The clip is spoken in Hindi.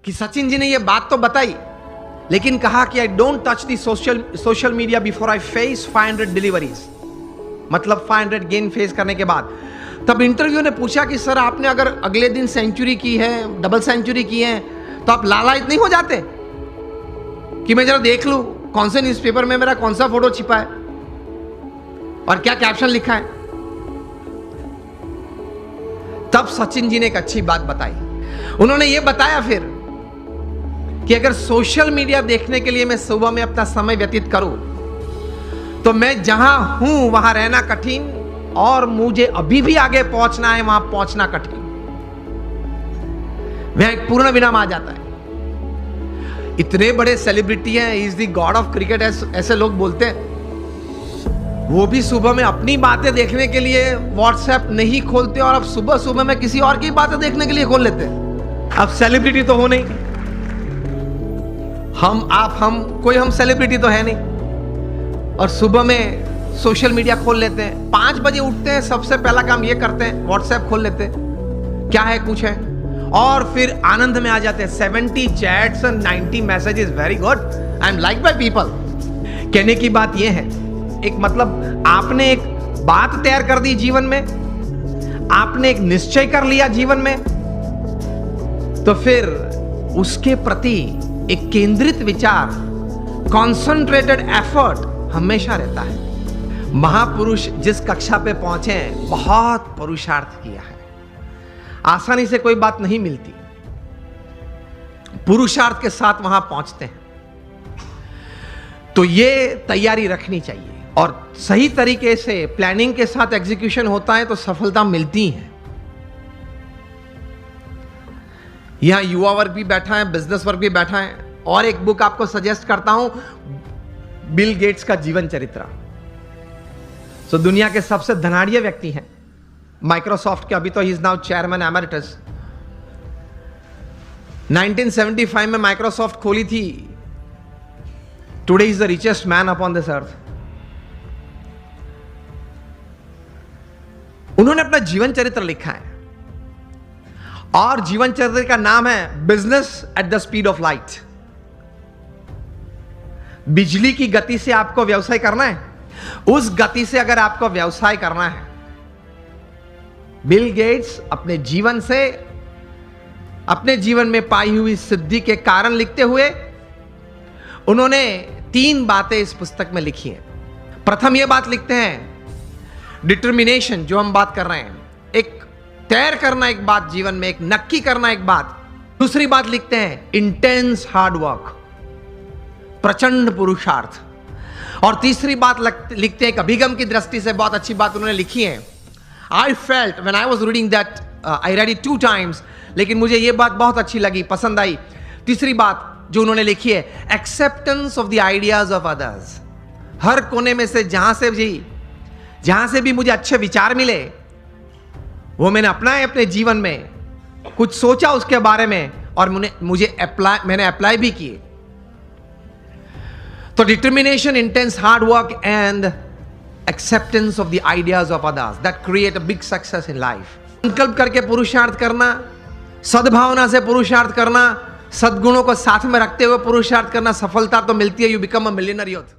कि सचिन जी ने ये बात तो बताई, लेकिन कहा कि I don't touch the social media before I face 500 deliveries, मतलब 500 गेन फेस करने के बाद। तब इंटरव्यू ने पूछा कि सर आपने अगर अगले दिन सेंचुरी की है, डबल सेंचुरी की है, तो आप लालायित नहीं हो जाते कि मैं जरा देख लूं कौन से न्यूज़पेपर में मेरा कौन सा फोटो छिपा है और क्या कैप्शन लिखा है। तब सचिन जी ने एक अच्छी बात बताई। उन्होंने यह बताया फिर कि अगर सोशल मीडिया देखने के लिए मैं सुबह में अपना समय व्यतीत करूं तो मैं जहां हूं वहां रहना कठिन और मुझे अभी भी आगे पहुंचना है, वहां पहुंचना कठिन। वह एक पूर्ण विराम आ जाता है। इतने बड़े सेलिब्रिटी हैं, is the God of cricket ऐसे लोग बोलते हैं, वो भी सुबह में अपनी बातें देखने के लिए व्हाट्सएप नहीं खोलते और अब सुबह सुबह में किसी और की बातें देखने के लिए खोल लेते हैं। अब सेलिब्रिटी तो हो नहीं, हम सेलिब्रिटी तो है नहीं, और सुबह में सोशल मीडिया खोल लेते हैं। 5 बजे उठते हैं, सबसे पहला काम ये करते हैं व्हाट्सएप खोल लेते हैं, क्या है कुछ है, और फिर आनंद में आ जाते हैं। 70 chats and 90 messages, very good, I am like by people. कहने की बात यह है, एक मतलब आपने एक बात तैयार कर दी जीवन में, आपने एक निश्चय कर लिया जीवन में, तो फिर उसके प्रति एक केंद्रित विचार, कॉन्सेंट्रेटेड एफर्ट हमेशा रहता है। महापुरुष जिस कक्षा पे पहुंचे हैं, बहुत पुरुषार्थ किया है। आसानी से कोई बात नहीं मिलती, पुरुषार्थ के साथ वहां पहुंचते हैं। तो ये तैयारी रखनी चाहिए और सही तरीके से प्लानिंग के साथ एग्जीक्यूशन होता है तो सफलता मिलती है। यहां युवा वर्ग भी बैठा है, बिजनेस वर्ग भी बैठा है, और एक बुक आपको सजेस्ट करता हूं, बिल गेट्स का जीवन चरित्र। सो दुनिया के सबसे धनाढ़िया व्यक्ति हैं माइक्रोसॉफ्ट के, अभी तो he is now chairman emeritus. 1975 में माइक्रोसॉफ्ट खोली थी। Today is the richest man upon this earth. उन्होंने अपना जीवन चरित्र लिखा है और जीवन चरित्र का नाम है business at the speed of light. बिजली की गति से आपको व्यवसाय करना है, उस गति से अगर आपको व्यवसाय करना है। बिल गेट्स अपने जीवन से, अपने जीवन में पाई हुई सिद्धि के कारण लिखते हुए उन्होंने 3 बातें इस पुस्तक में लिखी हैं। प्रथम यह बात लिखते हैं, डिटर्मिनेशन, जो हम बात कर रहे हैं, एक तैर करना एक बात जीवन में, एक नक्की करना एक बात। दूसरी बात लिखते हैं इंटेंस हार्ड वर्क, प्रचंड पुरुषार्थ। और तीसरी बात लिखते हैं, एक अभिगम की दृष्टि से बहुत अच्छी बात उन्होंने लिखी है। I felt when I was reading that, I read it 2 times, लेकिन मुझे यह बात बहुत अच्छी लगी, पसंद आई। तीसरी बात जो उन्होंने लिखी है, acceptance of the ideas of others. हर कोने में से जहां से भी मुझे अच्छे विचार मिले, वो मैंने अपनाए अपने जीवन में, कुछ सोचा उसके बारे में और मैंने अप्लाई भी किए। तो determination, intense hard work and acceptance of the ideas of others, that create a big success in life. संकल्प करके पुरुषार्थ करना, सद्भावना से पुरुषार्थ करना, सद्गुणों को साथ में रखते हुए पुरुषार्थ करना, सफलता तो मिलती है। You become a millionaire youth.